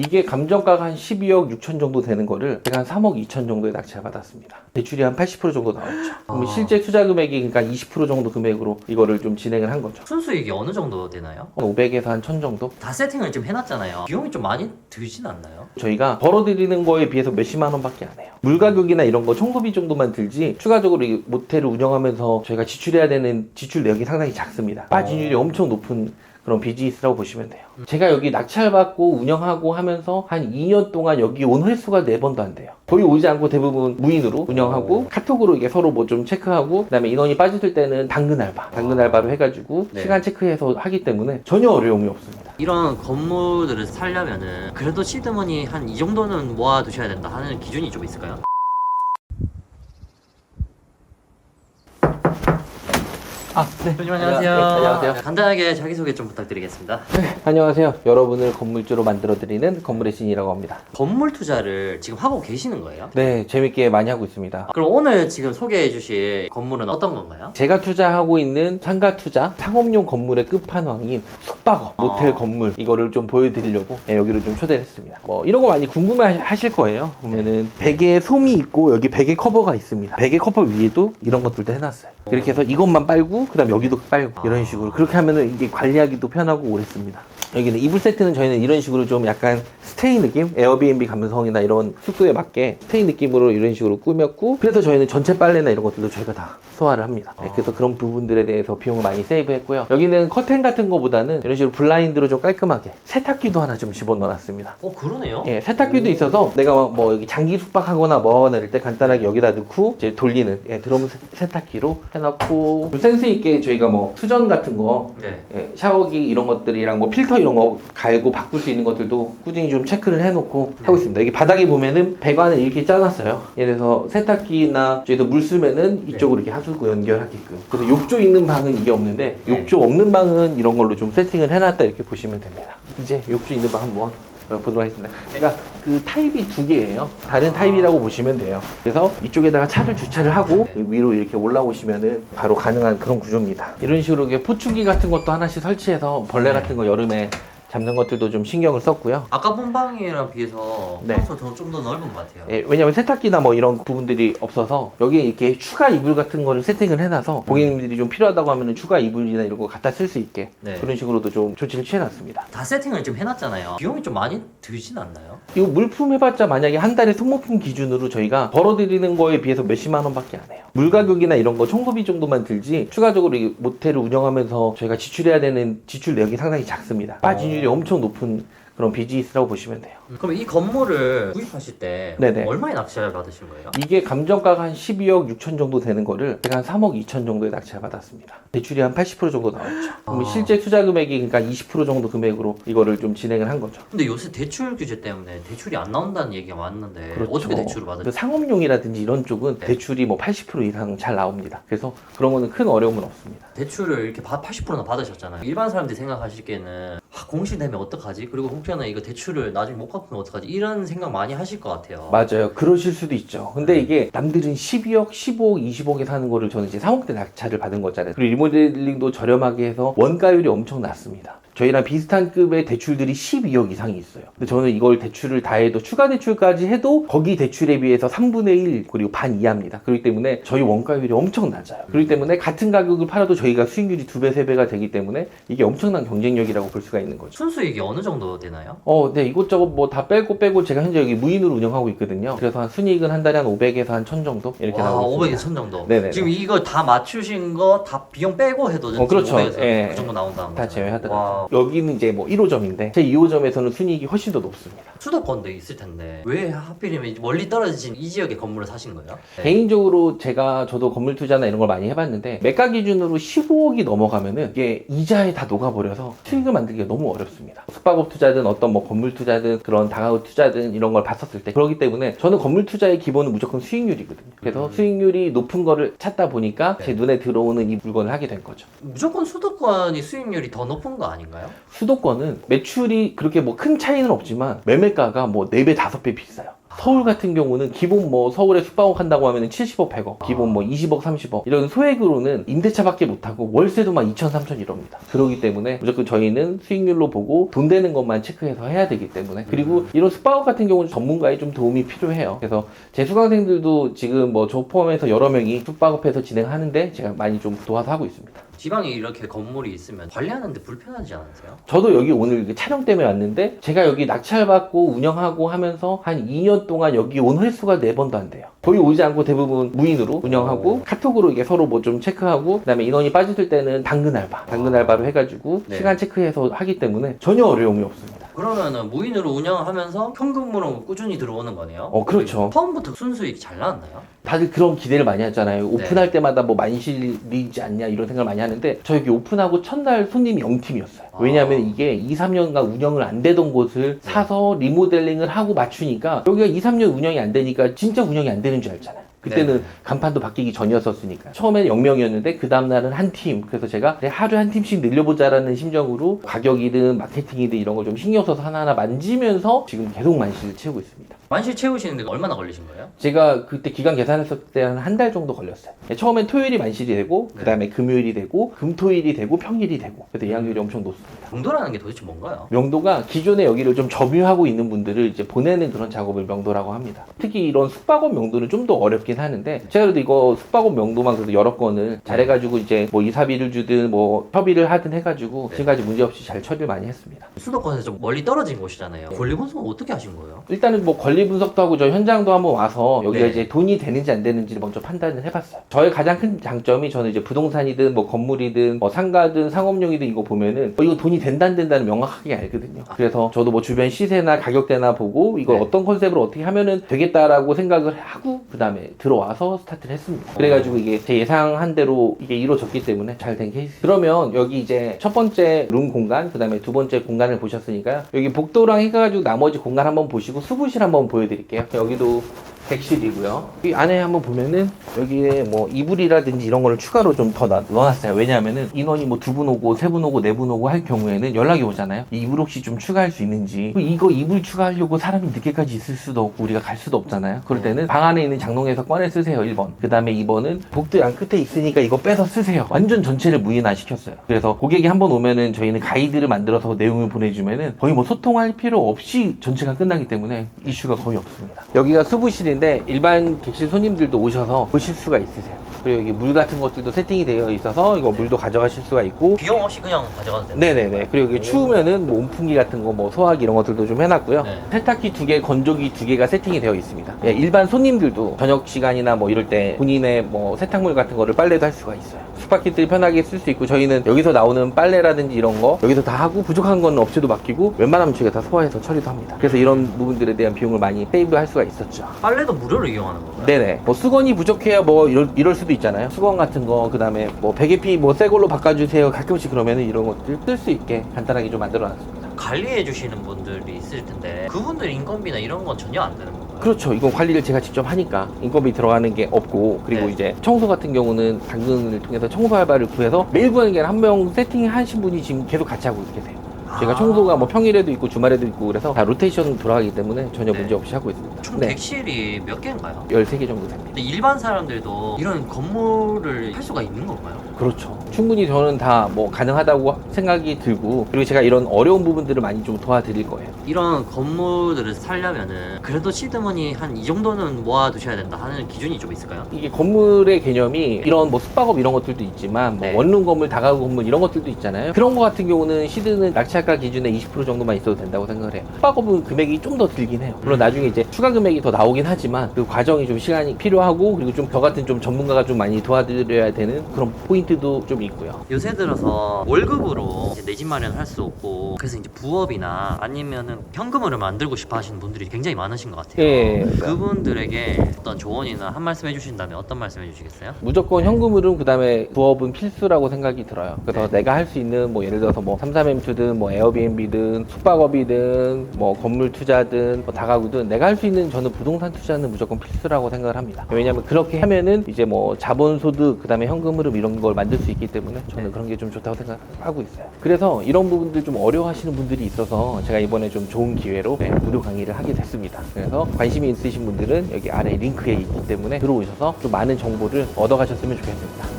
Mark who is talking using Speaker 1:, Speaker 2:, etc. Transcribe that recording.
Speaker 1: 이게 감정가가 한 12억 6천 정도 되는 거를 제가 한 3억 2천 정도에 낙찰 받았습니다. 대출이 한 80% 정도 나왔죠. 그러면 실제 투자 금액이 그러니까 20% 정도 금액으로 이거를 좀 진행을 한 거죠.
Speaker 2: 순수익이 어느 정도 되나요?
Speaker 1: 500에서 한 1000 정도?
Speaker 2: 다 세팅을 좀 해놨잖아요. 비용이 좀 많이 들진 않나요?
Speaker 1: 저희가 벌어들이는 거에 비해서 몇십만 원밖에 안 해요. 물 가격이나 이런 거 청소비 정도만 들지 추가적으로 이 모텔을 운영하면서 저희가 지출해야 되는 지출 내역이 상당히 작습니다. 마진율이 엄청 높은 그런 비즈니스라고 보시면 돼요. 제가 여기 낙찰받고 운영하고 하면서 한 2년 동안 여기 온 횟수가 4번도 안 돼요. 거의 오지 않고 대부분 무인으로 운영하고 카톡으로 이게 서로 뭐 좀 체크하고 그다음에 인원이 빠졌을 때는 당근 알바로 해가지고
Speaker 2: 네.
Speaker 1: 시간 체크해서 하기 때문에 전혀 어려움이 없습니다.
Speaker 2: 이런 건물들을 살려면은 그래도 시드머니 한 이 정도는 모아두셔야 된다 하는 기준이 좀 있을까요?
Speaker 1: 네.
Speaker 2: 교수님 안녕하세요.
Speaker 1: 안녕하세요.
Speaker 2: 간단하게 자기소개 좀 부탁드리겠습니다.
Speaker 1: 안녕하세요. 여러분을 건물주로 만들어드리는 건물의 신이라고 합니다.
Speaker 2: 건물 투자를 지금 하고 계시는 거예요?
Speaker 1: 네, 재밌게 많이 하고 있습니다.
Speaker 2: 그럼 오늘 지금 소개해 주실 건물은 어떤 건가요?
Speaker 1: 제가 투자하고 있는 상가 투자 상업용 건물의 끝판왕인 숙박업 모텔 건물 이거를 좀 보여드리려고 여기를 좀 초대를 했습니다. 뭐 이런 거 많이 궁금해 하실 거예요. 보면은 베개에 솜이 있고 여기 베개 커버가 있습니다. 베개 커버 위에도 이런 것들도 해놨어요. 그렇게 해서 이것만 빨고 그다음 여기도 빨고 이런 식으로 그렇게 하면은 이게 관리하기도 편하고 오래 씁니다. 여기는 이불 세트는 저희는 이런 식으로 좀 약간 스테이 느낌? 에어비앤비 감성이나 이런 숙소에 맞게 스테이 느낌으로 이런 식으로 꾸몄고 그래서 저희는 전체 빨래나 이런 것들도 저희가 다 소화를 합니다. 네, 그래서 그런 부분들에 대해서 비용을 많이 세이브했고요. 여기는 커튼 같은 거보다는 이런 식으로 블라인드로 좀 깔끔하게 세탁기도 하나 좀 집어넣어놨습니다.
Speaker 2: 그러네요.
Speaker 1: 예, 세탁기도 있어서 내가 뭐 여기 장기 숙박하거나 뭐 하나 이럴 때 간단하게 여기다 넣고 이제 돌리는 드럼 세탁기로 해놨고 좀 센스 있게 저희가 뭐 수전 같은 거
Speaker 2: 네.
Speaker 1: 샤워기 이런 것들이랑 뭐 필터 이런 거 갈고 바꿀 수 있는 것들도 꾸준히 좀 체크를 해놓고 하고 있습니다. 여기 바닥에 보면은 배관을 이렇게 짜놨어요. 예를 들어서 세탁기나 저희도 물 쓰면은 이쪽으로 이렇게 하수구 연결하게끔. 그래서 욕조 있는 방은 이게 없는데 욕조 없는 방은 이런 걸로 좀 세팅을 해놨다 이렇게 보시면 됩니다. 이제 욕조 있는 방 한번 보도록 하겠습니다. 그러니까 그 타입이 두 개예요. 다른 타입이라고 보시면 돼요. 그래서 이쪽에다가 차를 주차를 하고 위로 이렇게 올라오시면은 바로 가능한 그런 구조입니다. 이런 식으로 이렇게 포충기 같은 것도 하나씩 설치해서 벌레 같은 거 여름에 잡는 것들도 좀 신경을 썼고요.
Speaker 2: 아까 본 방이랑 비해서
Speaker 1: 네.
Speaker 2: 평소 좀 더 넓은 것 같아요.
Speaker 1: 예, 왜냐면 세탁기나 뭐 이런 부분들이 없어서 여기에 이렇게 추가 이불 같은 거를 세팅을 해놔서 고객님들이 좀 필요하다고 하면은 추가 이불이나 이런 거 갖다 쓸 수 있게
Speaker 2: 네.
Speaker 1: 그런 식으로도 좀 조치를 취해놨습니다.
Speaker 2: 다 세팅을 좀 해놨잖아요. 비용이 좀 많이 들진 않나요?
Speaker 1: 이거 물품 해봤자 만약에 한 달에 소모품 기준으로 저희가 벌어들이는 거에 비해서 몇십만 원밖에 안 해요. 물 가격이나 이런 거 청소비 정도만 들지 추가적으로 이 모텔을 운영하면서 저희가 지출해야 되는 지출 내역이 상당히 작습니다. 마진율이 엄청 높은 그런 비즈니스라고 보시면 돼요.
Speaker 2: 그럼 이 건물을 구입하실 때
Speaker 1: 네네.
Speaker 2: 얼마에 낙찰 받으신 거예요?
Speaker 1: 이게 감정가가 한 12억 6천 정도 되는 거를 제가 한 3억 2천 정도에 낙찰 받았습니다. 대출이 한 80% 정도 나왔죠. 그러면 실제 투자 금액이 그러니까 20% 정도 금액으로 이거를 좀 진행을 한 거죠.
Speaker 2: 근데 요새 대출 규제 때문에 대출이 안 나온다는 얘기가 많는데
Speaker 1: 그렇죠.
Speaker 2: 어떻게 대출을 받으세요?
Speaker 1: 그 상업용이라든지 이런 쪽은
Speaker 2: 네.
Speaker 1: 대출이 뭐 80% 이상 잘 나옵니다. 그래서 그런 거는 큰 어려움은 없습니다.
Speaker 2: 대출을 이렇게 80%나 받으셨잖아요. 일반 사람들이 생각하시기에는 공시되면 어떡하지? 그리고 혹시나 이거 대출을 나중에 못 갚으면 어떡하지? 이런 생각 많이 하실 것 같아요.
Speaker 1: 맞아요. 그러실 수도 있죠. 근데 이게 남들은 12억, 15억, 20억에 사는 거를 저는 이제 3억대 낙찰을 받은 거잖아요. 그리고 리모델링도 저렴하게 해서 원가율이 엄청 낮습니다. 저희랑 비슷한 급의 대출들이 12억 이상이 있어요. 근데 저는 이걸 대출을 다 해도 추가 대출까지 해도 거기 대출에 비해서 3분의 1 그리고 반 이하입니다. 그렇기 때문에 저희 원가율이 엄청 낮아요. 그렇기 때문에 같은 가격을 팔아도 저희가 수익률이 2배, 3배가 되기 때문에 이게 엄청난 경쟁력이라고 볼 수가 있는 거죠.
Speaker 2: 순수익이 어느 정도 되나요?
Speaker 1: 네, 이것저것 뭐 다 빼고 제가 현재 여기 무인으로 운영하고 있거든요. 그래서 한 순이익은 한 달에 한 500에서 한 1000 정도 이렇게 나오고
Speaker 2: 500에서
Speaker 1: 있습니다.
Speaker 2: 1000 정도.
Speaker 1: 네네.
Speaker 2: 지금 이거 다 맞추신 거 다 비용 빼고 해도
Speaker 1: 그렇죠.
Speaker 2: 500에서
Speaker 1: 예.
Speaker 2: 그 정도 나온다는
Speaker 1: 다
Speaker 2: 거죠.
Speaker 1: 제외하더라고요. 여기는 이제 뭐 1호점인데 제 2호점에서는 순이익이 훨씬 더 높습니다.
Speaker 2: 수도권도 있을 텐데 왜 하필이면 멀리 떨어진 이 지역의 건물을 사신 거예요? 네.
Speaker 1: 개인적으로 저도 건물 투자나 이런 걸 많이 해봤는데 매가 기준으로 15억이 넘어가면은 이게 이자에 다 녹아버려서 수익을 만들기가 너무 어렵습니다. 숙박업 투자든 어떤 뭐 건물 투자든 그런 다가구 투자든 이런 걸 봤었을 때 그렇기 때문에 저는 건물 투자의 기본은 무조건 수익률이거든요. 그래서 수익률이 높은 거를 찾다 보니까 제 눈에 들어오는 이 물건을 하게 된 거죠.
Speaker 2: 무조건 수도권이 수익률이 더 높은 거 아닌가요? 건가요?
Speaker 1: 수도권은 매출이 그렇게 뭐 큰 차이는 없지만 매매가가 뭐 4배, 5배 비싸요. 서울 같은 경우는 기본 뭐 서울에 숙박업 한다고 하면 70억, 100억, 기본 뭐 20억, 30억 이런 소액으로는 임대차밖에 못하고 월세도 막 2천, 3천 이럽니다. 그렇기 때문에 무조건 저희는 수익률로 보고 돈 되는 것만 체크해서 해야 되기 때문에 그리고 이런 숙박업 같은 경우는 전문가의 좀 도움이 필요해요. 그래서 제 수강생들도 지금 뭐 저 포함해서 여러 명이 숙박업에서 진행하는데 제가 많이 좀 도와서 하고 있습니다.
Speaker 2: 지방에 이렇게 건물이 있으면 관리하는데 불편하지 않으세요?
Speaker 1: 저도 여기 오늘 촬영 때문에 왔는데 제가 여기 낙찰받고 운영하고 하면서 한 2년 동안 여기 온 횟수가 4번도 안 돼요. 거의 오지 않고 대부분 무인으로 운영하고 카톡으로 이게 서로 뭐 좀 체크하고 그다음에 인원이 빠질 때는 당근 알바로 해가지고
Speaker 2: 네.
Speaker 1: 시간 체크해서 하기 때문에 전혀 어려움이 없습니다.
Speaker 2: 그러면은 무인으로 운영하면서 현금으로 꾸준히 들어오는 거네요?
Speaker 1: 그렇죠.
Speaker 2: 처음부터 순수익 잘 나왔나요?
Speaker 1: 다들 그런 기대를 많이 하잖아요. 오픈할 때마다 뭐 만실이지 않냐 이런 생각을 많이 하는데 저 여기 오픈하고 첫날 손님이 0팀이었어요. 왜냐하면 이게 2, 3년간 운영을 안 되던 곳을 사서 리모델링을 하고 맞추니까 여기가 2, 3년 운영이 안 되니까 진짜 운영이 안 되는 줄 알잖아요. 그때는 간판도 바뀌기 전이었으니까 처음에는 0명이었는데 그 다음날은 한 팀. 그래서 제가 하루에 한 팀씩 늘려보자라는 심정으로 가격이든 마케팅이든 이런 걸 좀 신경 써서 하나하나 만지면서 지금 계속 만실을 채우고 있습니다.
Speaker 2: 만실 채우시는데 얼마나 걸리신 거예요?
Speaker 1: 제가 그때 기간 계산했을 때 한 달 정도 걸렸어요. 처음엔 토요일이 만실이 되고 그 다음에 금요일이 되고 금토일이 되고 평일이 되고 그래서 예약률이 엄청 높습니다.
Speaker 2: 명도라는 게 도대체 뭔가요?
Speaker 1: 명도가 기존에 여기를 좀 점유하고 있는 분들을 이제 보내는 그런 작업을 명도라고 합니다. 특히 이런 숙박업 명도는 좀 더 어렵긴 하는데 제가 그래도 이거 숙박업 명도만 그래도 여러 건을 잘해가지고 이제 뭐 이사비를 주든 뭐 협의를 하든 해가지고 지금까지 문제없이 잘 처리를 많이 했습니다.
Speaker 2: 수도권에서 좀 멀리 떨어진 곳이잖아요. 권리 분석은 어떻게 하신 거예요?
Speaker 1: 일단은 뭐 권리 분석도 하고 저 현장도 한번 와서 여기가
Speaker 2: 네.
Speaker 1: 이제 돈이 되는지 안 되는지를 먼저 판단을 해봤어요. 저의 가장 큰 장점이 저는 이제 부동산이든 뭐 건물이든 뭐 상가든 상업용이든 이거 보면은 이거 돈이 된다 안 된다는 명확하게 알거든요. 그래서 저도 뭐 주변 시세나 가격대나 보고 이걸
Speaker 2: 네.
Speaker 1: 어떤 컨셉으로 어떻게 하면은 되겠다라고 생각을 하고 그 다음에 들어와서 스타트를 했습니다. 그래가지고 이게 제 예상한 대로 이게 이루어졌기 때문에 잘 된 케이스. 그러면 여기 이제 첫 번째 룸 공간, 그 다음에 두 번째 공간을 보셨으니까요. 여기 복도랑 해가지고 나머지 공간 한번 보시고 수부실 한번 보여드릴게요. 여기도 객실이고요. 이 안에 한번 보면은 여기에 뭐 이불이라든지 이런 거를 추가로 좀 더 넣어놨어요. 왜냐하면은 인원이 뭐 2분 오고 3분 오고 4분 오고 할 경우에는 연락이 오잖아요. 이 이불 혹시 좀 추가할 수 있는지. 이거 이불 추가하려고 사람이 늦게까지 있을 수도 없고 우리가 갈 수도 없잖아요. 그럴 때는 방 안에 있는 장롱에서 꺼내 쓰세요. 1번. 그 다음에 2번은 복도 양 끝에 있으니까 이거 빼서 쓰세요. 완전 전체를 무인화 시켰어요. 그래서 고객이 한번 오면은 저희는 가이드를 만들어서 내용을 보내주면은 거의 뭐 소통할 필요 없이 전체가 끝나기 때문에 이슈가 거의 없습니다. 여기가 수부실인데 일반 객실 손님들도 오셔서 보실 수가 있으세요. 그리고 여기 물 같은 것들도 세팅이 되어 있어서 이거 물도 가져가실 수가 있고
Speaker 2: 비용 없이 그냥 가져가도 돼요?
Speaker 1: 네네네. 그리고 여기 추우면은 뭐 온풍기 같은 거 뭐 소화기 이런 것들도 좀 해놨고요.
Speaker 2: 네.
Speaker 1: 세탁기 2개, 건조기 2개가 세팅이 되어 있습니다. 예, 일반 손님들도 저녁 시간이나 뭐 이럴 때 본인의 뭐 세탁물 같은 거를 빨래도 할 수가 있어요. 숙박객들이 편하게 쓸 수 있고 저희는 여기서 나오는 빨래라든지 이런 거 여기서 다 하고 부족한 거는 업체도 맡기고 웬만하면 저희가 다 소화해서 처리도 합니다. 그래서 이런 부분들에 대한 비용을 많이 세이브할 수가 있었죠.
Speaker 2: 빨래도 무료로 이용하는 건가요?
Speaker 1: 네네. 뭐 수건이 부족해야 뭐 이럴 수도 있잖아요. 수건 같은 거, 그 다음에 뭐 베개피 뭐 새 걸로 바꿔주세요. 가끔씩 그러면은 이런 것들 쓸 수 있게 간단하게 좀 만들어 놨습니다.
Speaker 2: 관리해 주시는 분들이 있을 텐데 그분들 인건비나 이런 건 전혀 안 되는 건가요?
Speaker 1: 그렇죠. 이건 관리를 제가 직접 하니까 인건비 들어가는 게 없고 그리고
Speaker 2: 네.
Speaker 1: 이제 청소 같은 경우는 당근을 통해서 청소 알바를 구해서 매일 구하는 게 아니라 한 명 세팅 하신 분이 지금 계속 같이 하고 계세요. 제가 청소가 뭐 평일에도 있고 주말에도 있고 그래서 다 로테이션 돌아가기 때문에 전혀
Speaker 2: 네.
Speaker 1: 문제 없이 하고 있습니다.
Speaker 2: 총 객실이 몇 개인가요?
Speaker 1: 13개 정도 됩니다.
Speaker 2: 근데 일반 사람들도 이런 건물을 할 수가 있는 건가요?
Speaker 1: 그렇죠. 충분히 저는 다 뭐 가능하다고 생각이 들고 그리고 제가 이런 어려운 부분들을 많이 좀 도와드릴 거예요.
Speaker 2: 이런 건물들을 살려면은 그래도 시드머니 한 이 정도는 모아두셔야 된다 하는 기준이 좀 있을까요?
Speaker 1: 이게 건물의 개념이 이런 뭐 숙박업 이런 것들도 있지만 뭐
Speaker 2: 네.
Speaker 1: 원룸 건물, 다가구 건물 이런 것들도 있잖아요. 그런 거 같은 경우는 시드는 낙찰가 기준에 20% 정도만 있어도 된다고 생각을 해요. 숙박업은 금액이 좀 더 들긴 해요. 물론 나중에 이제 추가 금액이 더 나오긴 하지만 그 과정이 좀 시간이 필요하고 그리고 좀 저 같은 좀 전문가가 좀 많이 도와드려야 되는 그런 포인트도 좀 있고요.
Speaker 2: 요새 들어서 월급으로 내 집 마련을 할 수 없고 그래서 이제 부업이나 아니면은 현금으로 만들고 싶어 하시는 분들이 굉장히 많으신 것 같아요.
Speaker 1: 예.
Speaker 2: 그분들에게 어떤 조언이나 한 말씀 해주신다면 어떤 말씀 해주시겠어요?
Speaker 1: 무조건 현금으로 그다음에 부업은 필수라고 생각이 들어요. 그래서
Speaker 2: 네.
Speaker 1: 내가 할 수 있는 뭐 예를 들어서 뭐 33M2든 뭐 에어비앤비든 숙박업이든 뭐 건물 투자든 뭐 다가구든 내가 할 수 있는 저는 부동산 투자는 무조건 필수라고 생각을 합니다. 왜냐하면 그렇게 하면은 이제 뭐 자본소득 그다음에 현금 흐름 이런 걸 만들 수 있기 때문에 저는 그런 게 좀 좋다고 생각하고 있어요. 그래서 이런 부분들 좀 어려워하시는 분들이 있어서 제가 이번에 좀 좋은 기회로 무료 강의를 하게 됐습니다. 그래서 관심이 있으신 분들은 여기 아래 링크에 있기 때문에 들어오셔서 좀 많은 정보를 얻어가셨으면 좋겠습니다.